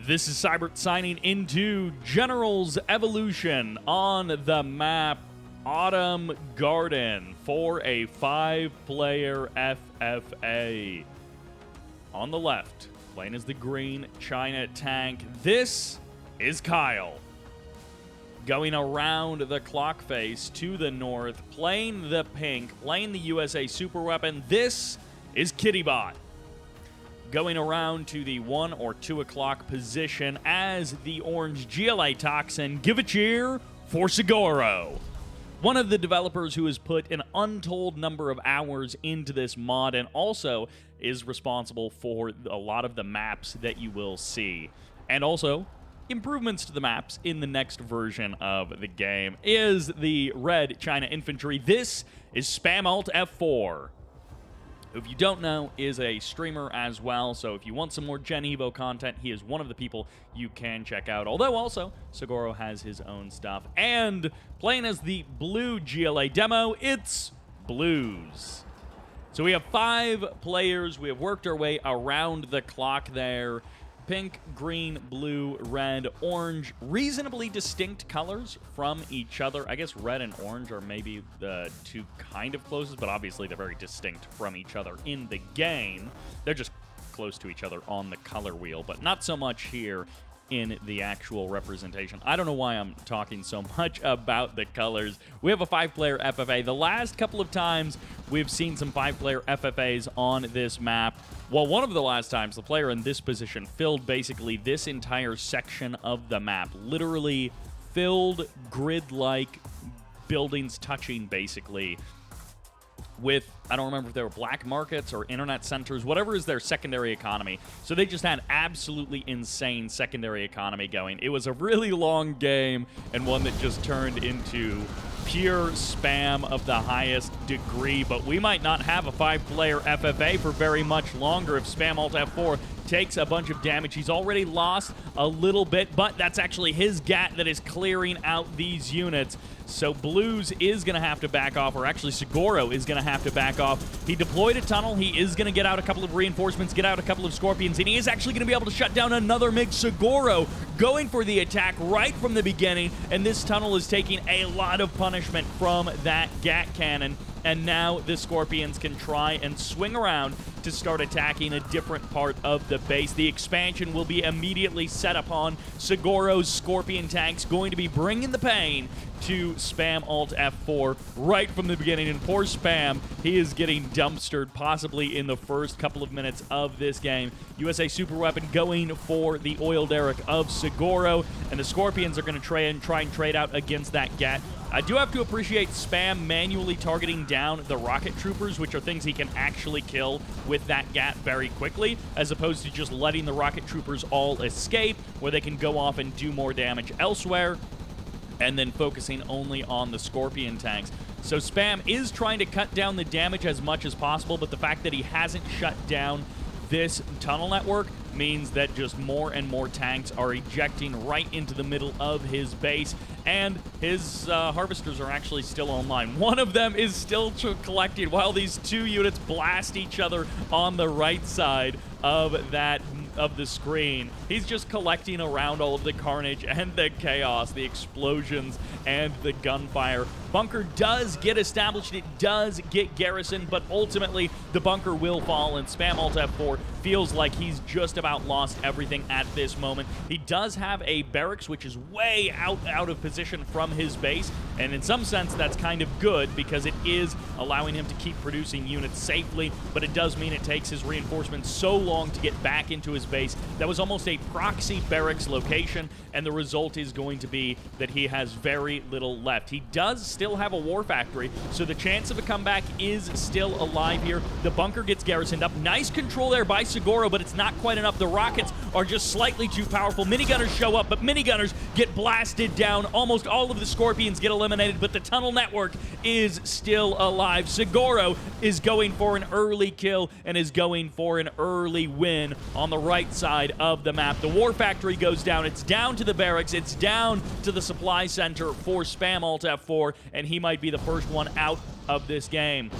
This is Sybert signing into General's Evolution on the map Autumn Garden for a 5-player FFA. On the left, playing as the green China tank, this is Kyle. Going around the clock face to the north, playing the pink, playing the USA super weapon, this is kittybot. Going around to the 1 or 2 o'clock position as the orange GLA toxin. Give a cheer for sgoroo. One of the developers who has put an untold number of hours into this mod and also is responsible for a lot of the maps that you will see. And also, improvements to the maps in the next version of the game is the red China infantry. This is Spam Alt F4. If you don't know, is a streamer as well, so if you want some more Gen Evo content, he is one of the people you can check out. Although also, sgoroo has his own stuff. And playing as the blue GLA demo, it's Blues. So we have 5 players. We have worked our way around the clock there. Pink, green, blue, red, orange. Reasonably distinct colors from each other. I guess red and orange are maybe the two kind of closest, but obviously they're very distinct from each other in the game. They're just close to each other on the color wheel, but not so much here in the actual representation. I don't know why I'm talking so much about the colors. We have a 5-player FFA. The last couple of times we've seen some 5-player FFAs on this map. Well, one of the last times, the player in this position filled basically this entire section of the map. Literally filled grid-like buildings touching, basically, with, I don't remember if they were black markets or internet centers, whatever is their secondary economy. So they just had absolutely insane secondary economy going. It was a really long game and one that just turned into pure spam of the highest degree, but we might not have a 5-player FFA for very much longer if Spam Alt F4 takes a bunch of damage. He's already lost a little bit, but that's actually his GAT that is clearing out these units. So Blues is going to have to back off, or actually sgoroo is going to have to back off. He deployed a tunnel. He is going to get out a couple of reinforcements, get out a couple of scorpions, and he is actually going to be able to shut down another MiG. Sgoroo going for the attack right from the beginning, and this tunnel is taking a lot of punishment from that GAT cannon. And now the Scorpions can try and swing around to start attacking a different part of the base. The expansion will be immediately set upon sgoroo's Scorpion tanks, going to be bringing the pain to Spam Alt F4 right from the beginning. And poor Spam, he is getting dumpstered possibly in the first couple of minutes of this game. USA super weapon going for the oil derrick of sgoroo, and the Scorpions are going to try and trade out against that GAT. I do have to appreciate Spam manually targeting down the rocket troopers, which are things he can actually kill with that GAT very quickly, as opposed to just letting the rocket troopers all escape, where they can go off and do more damage elsewhere, and then focusing only on the Scorpion tanks. So Spam is trying to cut down the damage as much as possible, but the fact that he hasn't shut down this tunnel network means that just more and more tanks are ejecting right into the middle of his base, and his harvesters are actually still online. One of them is still collecting while these 2 units blast each other on the right side of the screen. He's just collecting around all of the carnage and the chaos, the explosions and the gunfire. Bunker does get established, it does get garrisoned, but ultimately the bunker will fall, and Spam Alt F4 feels like he's just about lost everything at this moment. He does have a barracks, which is way out of position from his base, and in some sense that's kind of good because it is allowing him to keep producing units safely, but it does mean it takes his reinforcements so long to get back into his base. That was almost a proxy barracks location, and the result is going to be that he has very little left. He does still have a war factory, so the chance of a comeback is still alive here. The bunker gets garrisoned up. Nice control there by sgoroo, but it's not quite enough. The rockets are just slightly too powerful. Minigunners show up, but minigunners get blasted down. Almost all of the Scorpions get eliminated, but the tunnel network is still alive. Sgoroo is going for an early kill and is going for an early win on the right side of the map. The war factory goes down. It's down to the barracks. It's down to the supply center for Spam Alt F4, and he might be the first one out of this game.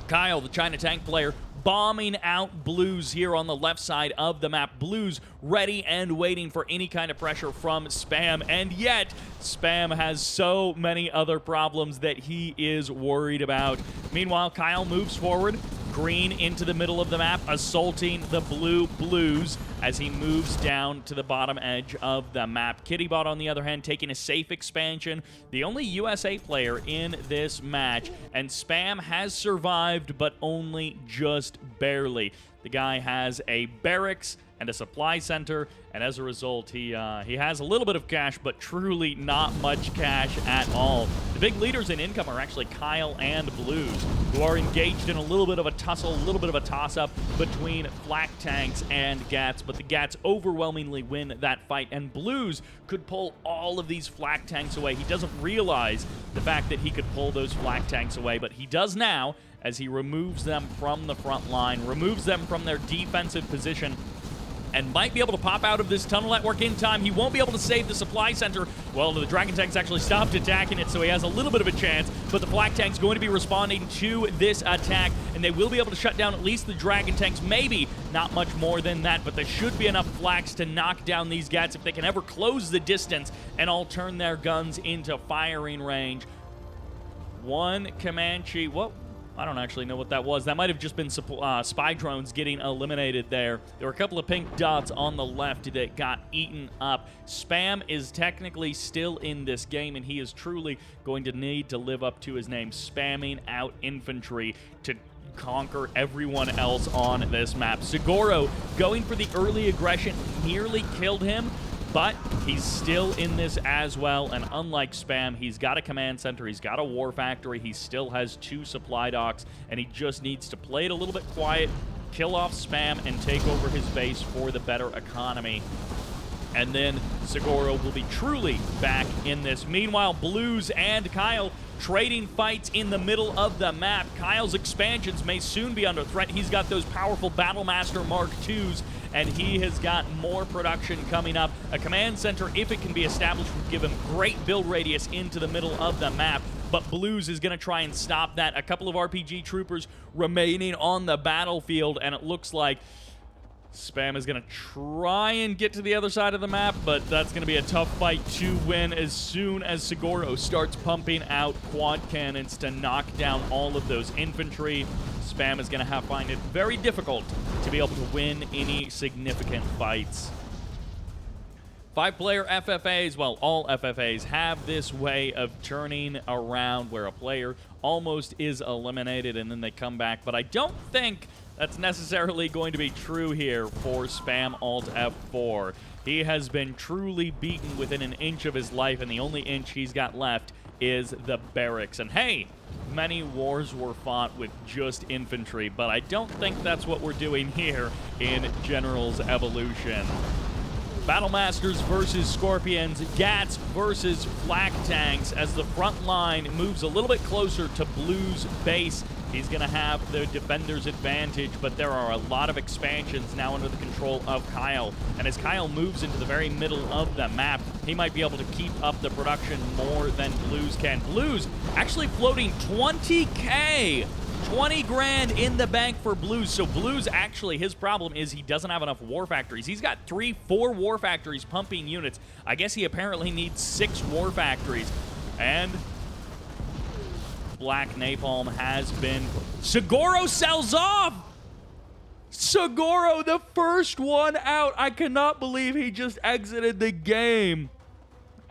Kyle, the China tank player, bombing out Blues here on the left side of the map. Blues ready and waiting for any kind of pressure from Spam, and yet Spam has so many other problems that he is worried about. Meanwhile, Kyle moves forward. Green into the middle of the map, assaulting the blue Blues as he moves down to the bottom edge of the map. Kittybot, on the other hand, taking a safe expansion, the only USA player in this match, and Spam has survived, but only just barely. The guy has a barracks and a supply center, and as a result, he has a little bit of cash, but truly not much cash at all. The big leaders in income are actually Kyle and Blues, who are engaged in a little bit of a tussle, a little bit of a toss-up between flak tanks and Gats, but the Gats overwhelmingly win that fight, and Blues could pull all of these flak tanks away. He doesn't realize the fact that he could pull those flak tanks away, but he does now, as he removes them from the front line, removes them from their defensive position, and might be able to pop out of this tunnel network in time. He won't be able to save the supply center. Well, the Dragon Tank's actually stopped attacking it, so he has a little bit of a chance, but the Flak Tank's going to be responding to this attack, and they will be able to shut down at least the Dragon Tanks. Maybe not much more than that, but there should be enough Flaks to knock down these Gats if they can ever close the distance and all turn their guns into firing range. One Comanche, what? I don't actually know what that was. That might have just been spy drones getting eliminated there. There were a couple of pink dots on the left that got eaten up. Spam is technically still in this game, and he is truly going to need to live up to his name, spamming out infantry to conquer everyone else on this map. sgoroo going for the early aggression, nearly killed him, but he's still in this as well, and unlike Spam, he's got a command center, he's got a war factory, he still has 2 supply docks, and he just needs to play it a little bit quiet, kill off Spam, and take over his base for the better economy. And then sgoroo will be truly back in this. Meanwhile, Blues and Kyle trading fights in the middle of the map. Kyle's expansions may soon be under threat. He's got those powerful Battlemaster Mark IIs, and he has got more production coming up. A command center, if it can be established, would give him great build radius into the middle of the map, but Blues is going to try and stop that. A couple of RPG troopers remaining on the battlefield, and it looks like Spam is going to try and get to the other side of the map, but that's going to be a tough fight to win as soon as sgoroo starts pumping out quad cannons to knock down all of those infantry. Spam is going to find it very difficult to be able to win any significant fights. 5-player FFAs, well, all FFAs have this way of turning around where a player almost is eliminated and then they come back, but I don't think that's necessarily going to be true here for Spam Alt F4. He has been truly beaten within an inch of his life, and the only inch he's got left is the barracks. And hey, many wars were fought with just infantry, but I don't think that's what we're doing here in Generals Evolution. Battlemasters versus Scorpions, Gats versus Flak Tanks as the front line moves a little bit closer to Blue's base. He's going to have the defender's advantage, but there are a lot of expansions now under the control of Kyle. And as Kyle moves into the very middle of the map, he might be able to keep up the production more than Blues can. Blues actually floating 20K. 20 grand in the bank for Blues. So Blues, actually, his problem is he doesn't have enough war factories. He's got 3-4 war factories pumping units. I guess he apparently needs 6 war factories. And Black Napalm has been... sgoroo sells off! sgoroo, the first one out. I cannot believe he just exited the game.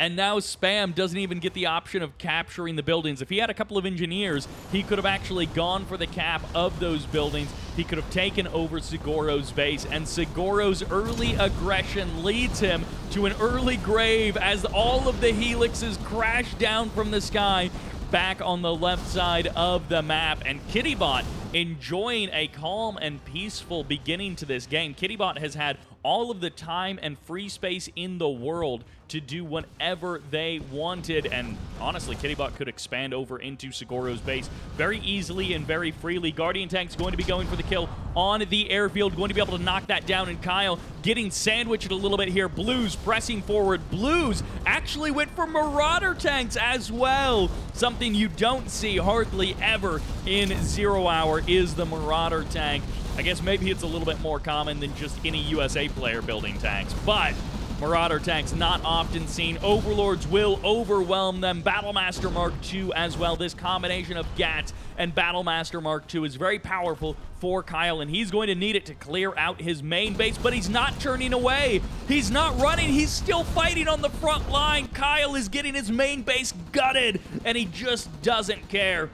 And now Spam doesn't even get the option of capturing the buildings. If he had a couple of engineers, he could have actually gone for the cap of those buildings. He could have taken over sgoroo's base, and sgoroo's early aggression leads him to an early grave as all of the helixes crash down from the sky back on the left side of the map. And kittybot enjoying a calm and peaceful beginning to this game. kittybot has had all of the time and free space in the world to do whatever they wanted, and honestly, kittybot could expand over into sgoroo's base very easily and very freely. Guardian Tank's going to be going for the kill on the airfield, going to be able to knock that down, and Kyle getting sandwiched a little bit here. Blues pressing forward. Blues actually went for Marauder Tanks as well. Something you don't see hardly ever in 0 Hour is the Marauder Tank. I guess maybe it's a little bit more common than just any USA player building tanks, but Marauder tanks not often seen. Overlords will overwhelm them. Battlemaster Mark II as well. This combination of GAT and Battlemaster Mark II is very powerful for Kyle, and he's going to need it to clear out his main base, but he's not turning away. He's not running. He's still fighting on the front line. Kyle is getting his main base gutted, and he just doesn't care.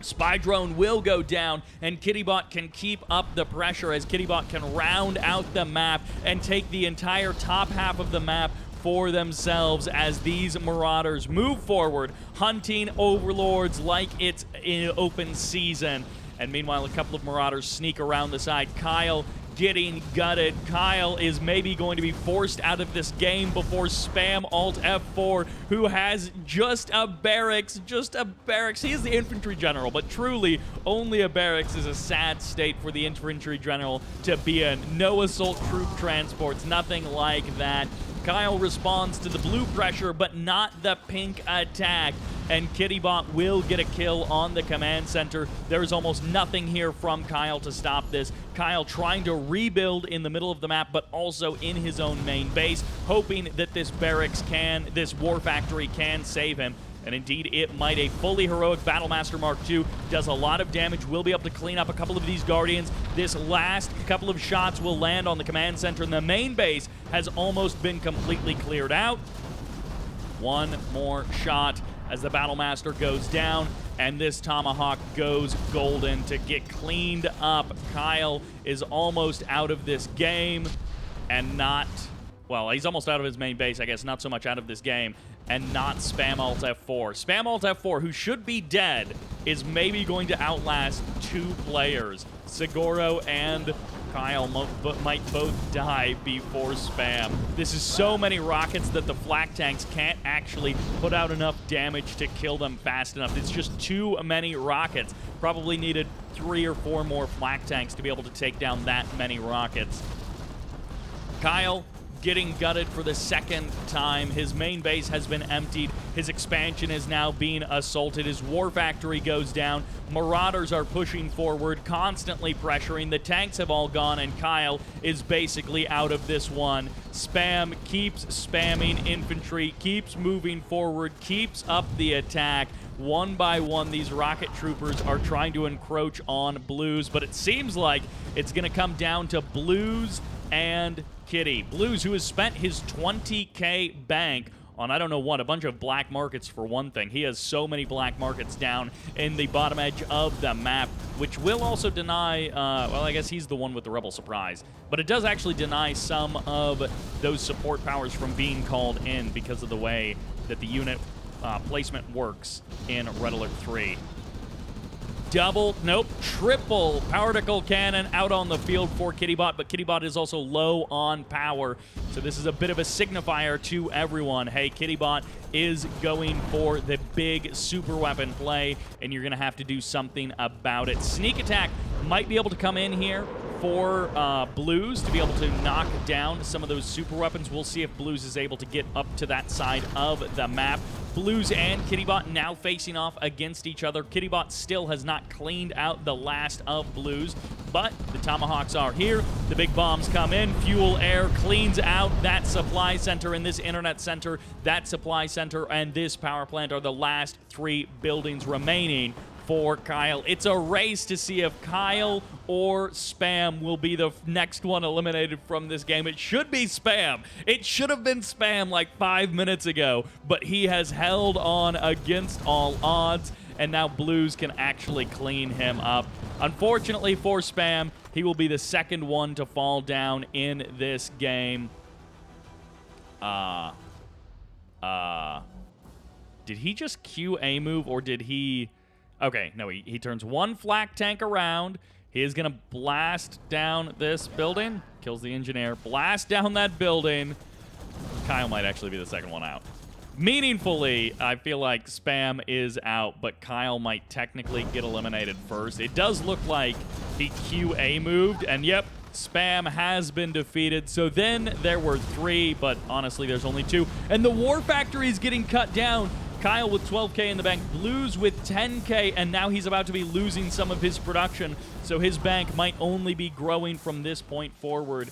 Spy drone will go down, and kittybot can keep up the pressure as kittybot can round out the map and take the entire top half of the map for themselves as these Marauders move forward, hunting overlords like it's in open season. And meanwhile, a couple of Marauders sneak around the side. Kyle getting gutted. Kyle is maybe going to be forced out of this game before Spam Alt F4, who has just a barracks. He is the infantry general, but truly only a barracks is a sad state for the infantry general to be in. No assault troop transports, nothing like that. Kyle responds to the blue pressure, but not the pink attack. And kittybot will get a kill on the command center. There's almost nothing here from Kyle to stop this. Kyle trying to rebuild in the middle of the map, but also in his own main base, hoping that this barracks this war factory can save him. And indeed, it might. A fully heroic Battlemaster Mark II does a lot of damage. We'll be able to clean up a couple of these Guardians. This last couple of shots will land on the command center, and the main base has almost been completely cleared out. One more shot as the Battlemaster goes down, and this Tomahawk goes golden to get cleaned up. Kyle is almost out of this game, and not... Well, he's almost out of his main base, I guess, not so much out of this game, and not Spam Alt F4. Spam Alt F4, who should be dead, is maybe going to outlast two players. sgoroo and Kyle might both die before Spam. This is so many rockets that the flak tanks can't actually put out enough damage to kill them fast enough. It's just too many rockets. Probably needed 3 or 4 more flak tanks to be able to take down that many rockets. Kyle getting gutted for the second time. His main base has been emptied. His expansion is now being assaulted. His war factory goes down. Marauders are pushing forward, constantly pressuring. The tanks have all gone, and Kyle is basically out of this one. Spam keeps spamming infantry, keeps moving forward, keeps up the attack. One by one, these rocket troopers are trying to encroach on Blues, but it seems like it's going to come down to Blues and Kitty. Blues, who has spent his 20K bank on, I don't know what, a bunch of black markets for one thing. He has so many black markets down in the bottom edge of the map, which will also deny, well, I guess he's the one with the Rebel Surprise, but it does actually deny some of those support powers from being called in because of the way that the unit placement works in Red Alert 3. Triple particle cannon out on the field for kittybot, but kittybot is also low on power, so this is a bit of a signifier to everyone. Hey, kittybot is going for the big super weapon play, and you're going to have to do something about it. Sneak attack might be able to come in here for Blues to be able to knock down some of those super weapons. We'll see if Blues is able to get up to that side of the map. Blues and kittybot now facing off against each other. Kittybot still has not cleaned out the last of Blues, but the Tomahawks are here. The big bombs come in. Fuel Air cleans out that supply center and this internet center. That supply center and this power plant are the last 3 buildings remaining for Kyle. It's a race to see if Kyle or Spam will be the next one eliminated from this game. It should be Spam. It should have been Spam like 5 minutes ago, but he has held on against all odds, and now Blues can actually clean him up. Unfortunately for Spam, he will be the second one to fall down in this game. Did he just Q a move, or did he... Okay, no, he turns one flak tank around. He is going to blast down this building. Kills the engineer. Blast down that building. Kyle might actually be the second one out. Meaningfully, I feel like Spam is out, but Kyle might technically get eliminated first. It does look like he QA moved, and yep, Spam has been defeated. So then there were 3, but honestly, there's only 2. And the War Factory is getting cut down. Kyle with 12K in the bank, Blues with 10K, and now he's about to be losing some of his production, so his bank might only be growing from this point forward.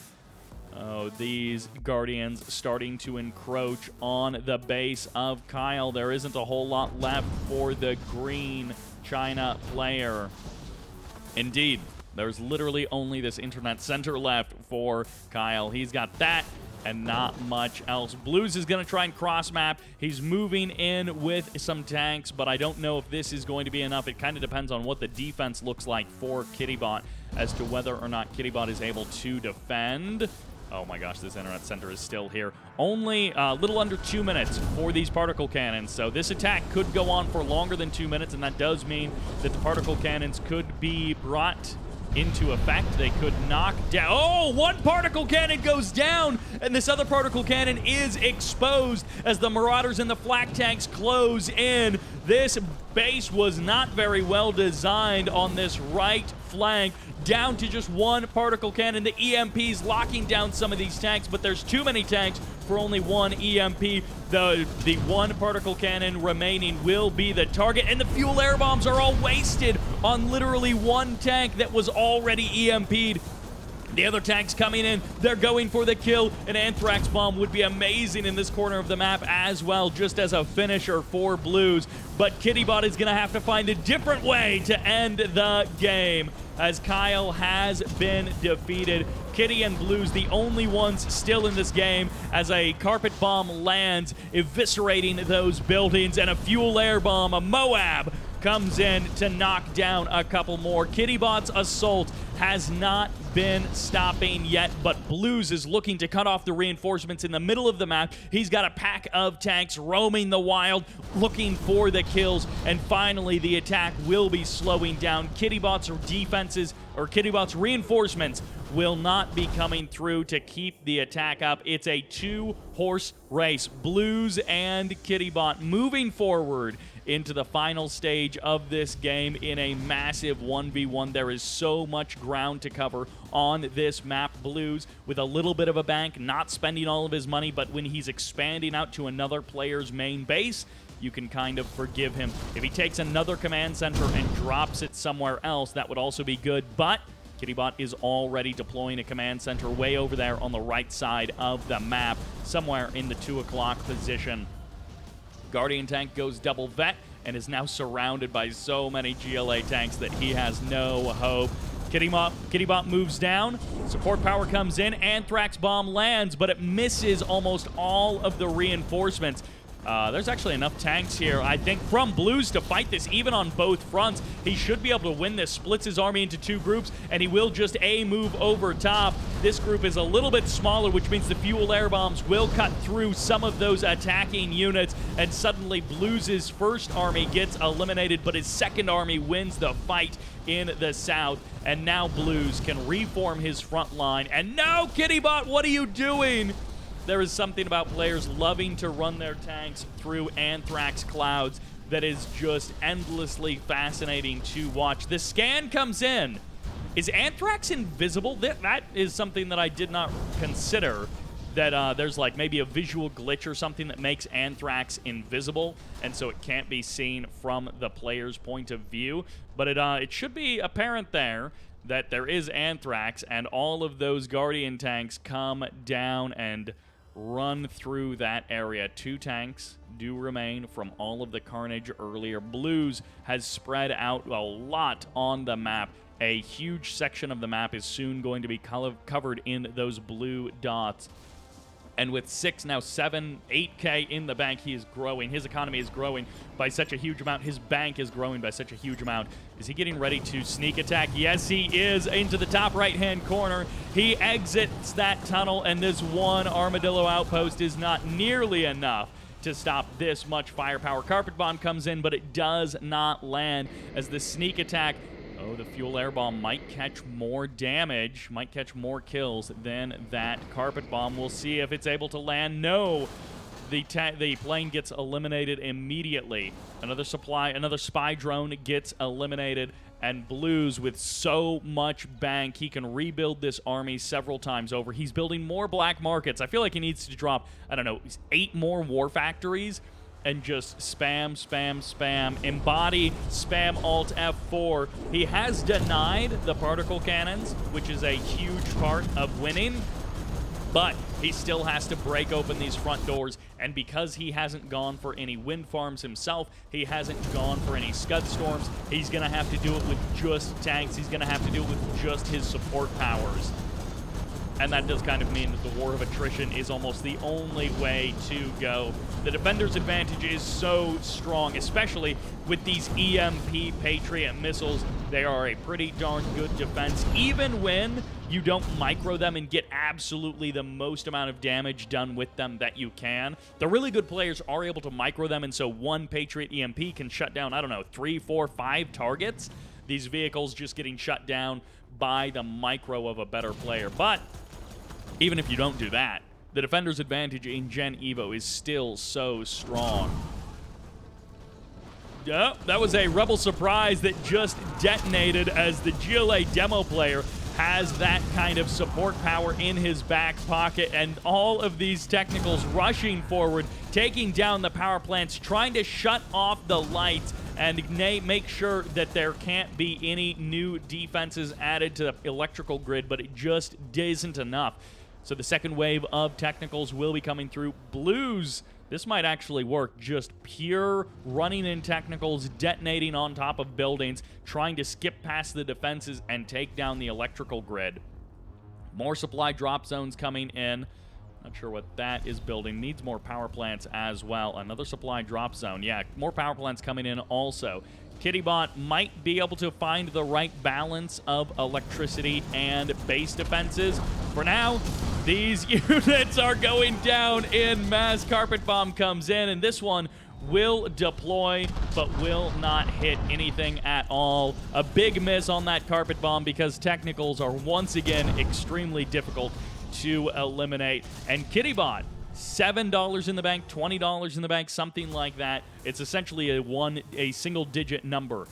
Oh, these Guardians starting to encroach on the base of Kyle. There isn't a whole lot left for the green China player. Indeed, there's literally only this internet center left for Kyle. He's got that and not much else. Blues is going to try and cross-map. He's moving in with some tanks, but I don't know if this is going to be enough. It kind of depends on what the defense looks like for kittybot as to whether or not kittybot is able to defend. Oh my gosh, this internet center is still here. Only a little under 2 minutes for these particle cannons, so this attack could go on for longer than 2 minutes, and that does mean that the particle cannons could be brought into effect. They could knock down. Oh, one particle cannon goes down, and this other particle cannon is exposed as the Marauders and the flak tanks close in. This base was not very well designed on this right flank, down to just one particle cannon. The EMP's locking down some of these tanks, but there's too many tanks for only one EMP. The one particle cannon remaining will be the target, and the fuel air bombs are all wasted on literally one tank that was already EMP'd. The other tanks coming in, they're going for the kill. An Anthrax bomb would be amazing in this corner of the map as well, just as a finisher for Blues. But kittybot is going to have to find a different way to end the game, as Kyle has been defeated. Kitty and Blues, the only ones still in this game, as a carpet bomb lands, eviscerating those buildings, and a fuel air bomb, a Moab, comes in to knock down a couple more. Kittybot's assault has not been stopping yet, but Blues is looking to cut off the reinforcements in the middle of the map. He's got a pack of tanks roaming the wild, looking for the kills, and finally the attack will be slowing down. Kittybot's defenses, or Kittybot's reinforcements, will not be coming through to keep the attack up. It's a two-horse race. Blues and kittybot moving forward into the final stage of this game in a massive 1v1. There is so much ground to cover on this map. Blues with a little bit of a bank, not spending all of his money, but when he's expanding out to another player's main base, you can kind of forgive him. If he takes another command center and drops it somewhere else, that would also be good, but kittybot is already deploying a command center way over there on the right side of the map, somewhere in the 2 o'clock position. Guardian tank goes double vet and is now surrounded by so many GLA tanks that he has no hope. Kittybot moves down. Support power comes in. Anthrax bomb lands, but it misses almost all of the reinforcements. There's actually enough tanks here, I think, from Blues to fight this, even on both fronts. He should be able to win this, splits his army into 2 groups, and he will just move over top. This group is a little bit smaller, which means the fuel air bombs will cut through some of those attacking units, and suddenly Blues' first army gets eliminated, but his second army wins the fight in the south, and now Blues can reform his front line. And no, kittybot, what are you doing? There is something about players loving to run their tanks through Anthrax clouds that is just endlessly fascinating to watch. The scan comes in. Is Anthrax invisible? That is something that I did not consider, that there's like maybe a visual glitch or something that makes Anthrax invisible, and so it can't be seen from the player's point of view. But it should be apparent there that there is Anthrax, and all of those Guardian tanks come down and run through that area. 2 tanks do remain from all of the carnage earlier. Blues has spread out a lot on the map. A huge section of the map is soon going to be covered in those blue dots. And with 6, now 7, 8K in the bank, he is growing. His economy is growing by such a huge amount. His bank is growing by such a huge amount. Is he getting ready to sneak attack? Yes, he is, into the top right-hand corner. He exits that tunnel, and this one Armadillo outpost is not nearly enough to stop this much firepower. Carpet bomb comes in, but it does not land as the sneak attack. Oh, the fuel air bomb might catch more damage, might catch more kills than that carpet bomb. We'll see if it's able to land. No, the plane gets eliminated immediately. Another spy drone gets eliminated, and Blues, with so much bank, he can rebuild this army several times over. He's building more black markets. I feel like he needs to drop, I don't know, 8 more war factories and just spam, spam, spam, embody, spam alt F4. He has denied the particle cannons, which is a huge part of winning, but he still has to break open these front doors, and because he hasn't gone for any wind farms himself, he hasn't gone for any scud storms, he's going to have to do it with just tanks, he's going to have to do it with just his support powers. And that does kind of mean that the war of attrition is almost the only way to go. The defender's advantage is so strong, especially with these EMP Patriot missiles. They are a pretty darn good defense, even when you don't micro them and get absolutely the most amount of damage done with them that you can. The really good players are able to micro them, and so one Patriot EMP can shut down, I don't know, 3, 4, 5 targets. These vehicles just getting shut down by the micro of a better player. But even if you don't do that, the defender's advantage in Gen Evo is still so strong. Yep, that was a Rebel surprise that just detonated as the GLA demo player has that kind of support power in his back pocket, and all of these technicals rushing forward, taking down the power plants, trying to shut off the lights and make sure that there can't be any new defenses added to the electrical grid, but it just isn't enough. So the second wave of technicals will be coming through. Blues, this might actually work. Just pure running in technicals, detonating on top of buildings, trying to skip past the defenses and take down the electrical grid. More supply drop zones coming in. Not sure what that is building. Needs more power plants as well. Another supply drop zone. Yeah, more power plants coming in also. Kittybot might be able to find the right balance of electricity and base defenses. For now, these units are going down in mass. Carpet bomb comes in, and this one will deploy, but will not hit anything at all. A big miss on that carpet bomb because technicals are once again extremely difficult to eliminate. And Kittybot, $7 in the bank, $20 in the bank, something like that. It's essentially a single-digit number.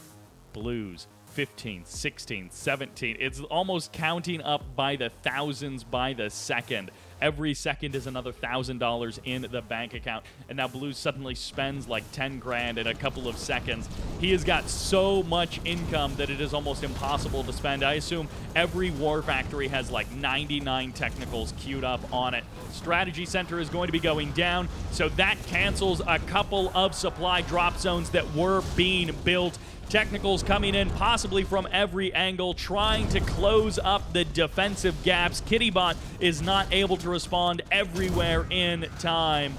Blues, 15, 16, 17. It's almost counting up by the thousands by the second. Every second is another $1,000 in the bank account. And now Blues suddenly spends like 10 grand in a couple of seconds. He has got so much income that it is almost impossible to spend. I assume every war factory has like 99 technicals queued up on it. Strategy Center is going to be going down, so that cancels a couple of supply drop zones that were being built. Technicals coming in possibly from every angle, trying to close up the defensive gaps. Kittybot is not able to respond everywhere in time.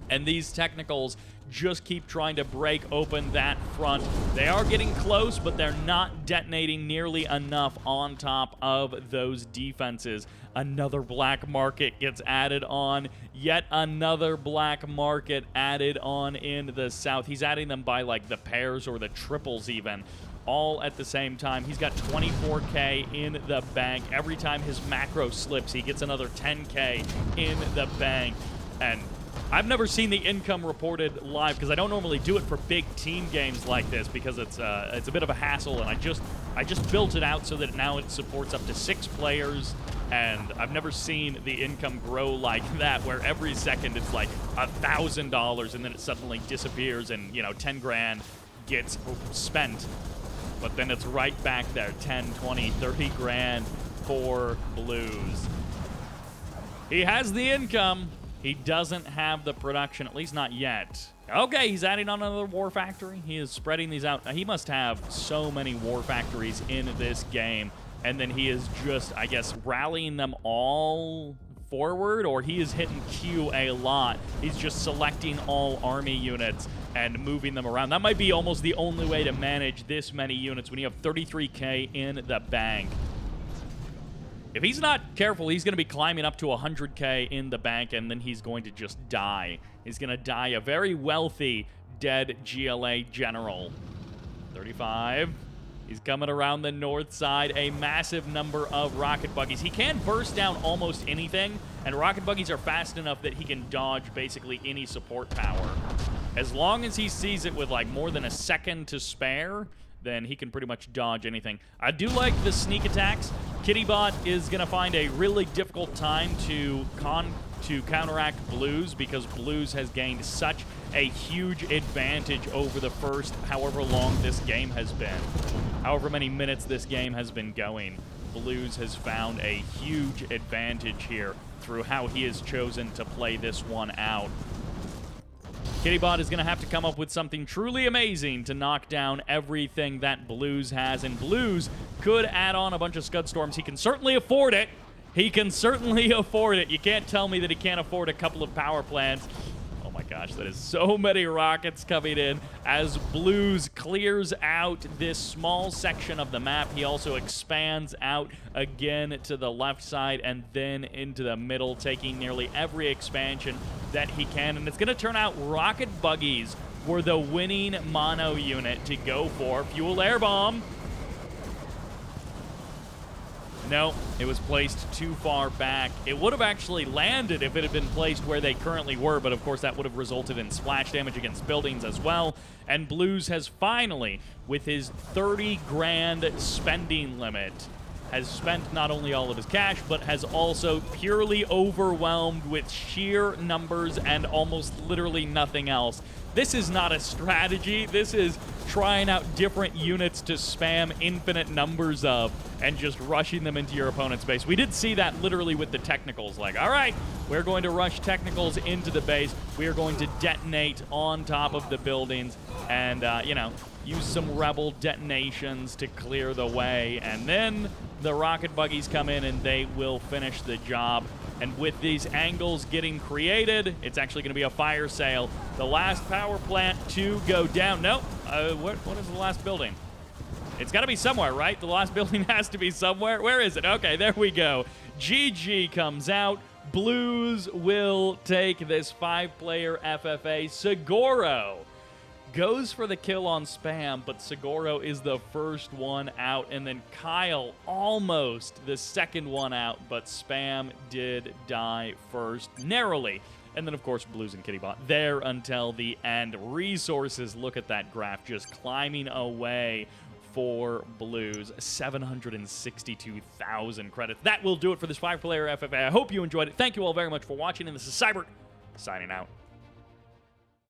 And these technicals just keep trying to break open that front. They are getting close, but they're not detonating nearly enough on top of those defenses. Another black market gets added on. Yet another black market added on in the south. He's adding them by like the pairs or the triples even, all at the same time. He's got 24K in the bank. Every time his macro slips, he gets another 10K in the bank. And I've never seen the income reported live because I don't normally do it for big team games like this because it's a bit of a hassle, and I just built it out so that now it supports up to 6 players, and I've never seen the income grow like that where every second it's like $1,000 and then it suddenly disappears and, you know, 10 grand gets spent, but then it's right back there, 10, 20, 30 grand for Blues. He has the income. He doesn't have the production, at least not yet. Okay, he's adding on another war factory. He is spreading these out. He must have so many war factories in this game. And then he is just, I guess, rallying them all forward, or he is hitting Q a lot. He's just selecting all army units and moving them around. That might be almost the only way to manage this many units when you have 33K in the bank. If he's not careful, he's going to be climbing up to 100K in the bank, and then he's going to just die. He's going to die a very wealthy, dead GLA general. 35. He's coming around the north side. A massive number of rocket buggies. He can burst down almost anything, and rocket buggies are fast enough that he can dodge basically any support power. As long as he sees it with like more than a second to spare, then he can pretty much dodge anything. I do like the sneak attacks. Kittybot is going to find a really difficult time to counteract Blues, because Blues has gained such a huge advantage over the first however long this game has been. However many minutes this game has been going, Blues has found a huge advantage here through how he has chosen to play this one out. Kittybot is going to have to come up with something truly amazing to knock down everything that Blues has, and Blues could add on a bunch of Scud Storms. He can certainly afford it. He can certainly afford it. You can't tell me that he can't afford a couple of power plants. Oh my gosh, that is so many rockets coming in as Blues clears out this small section of the map. He also expands out again to the left side and then into the middle, taking nearly every expansion that he can. And it's going to turn out rocket buggies were the winning mono unit to go for. Fuel air bomb. No, it was placed too far back. It would have actually landed if it had been placed where they currently were, but of course that would have resulted in splash damage against buildings as well. And Blues has finally, with his 30 grand spending limit, has spent not only all of his cash, but has also purely overwhelmed with sheer numbers and almost literally nothing else. This is not a strategy. This is trying out different units to spam infinite numbers of and just rushing them into your opponent's base. We did see that literally with the technicals. Like, all right, we're going to rush technicals into the base. We are going to detonate on top of the buildings and, you know, use some rebel detonations to clear the way. And then the rocket buggies come in and they will finish the job. And with these angles getting created, it's actually going to be a fire sale. The last power plant to go down. Nope. What is the last building? It's got to be somewhere, right? The last building has to be somewhere. Where is it? Okay, there we go. GG comes out. Blues will take this 5-player FFA. sgoroo goes for the kill on Spam, but sgoroo is the first one out, and then Kyle almost the second one out, but Spam did die first, narrowly. And then, of course, Blues and Kittybot there until the end. Resources, look at that graph, just climbing away for Blues. 762,000 credits. That will do it for this 5-player FFA. I hope you enjoyed it. Thank you all very much for watching, and this is Sybert, signing out.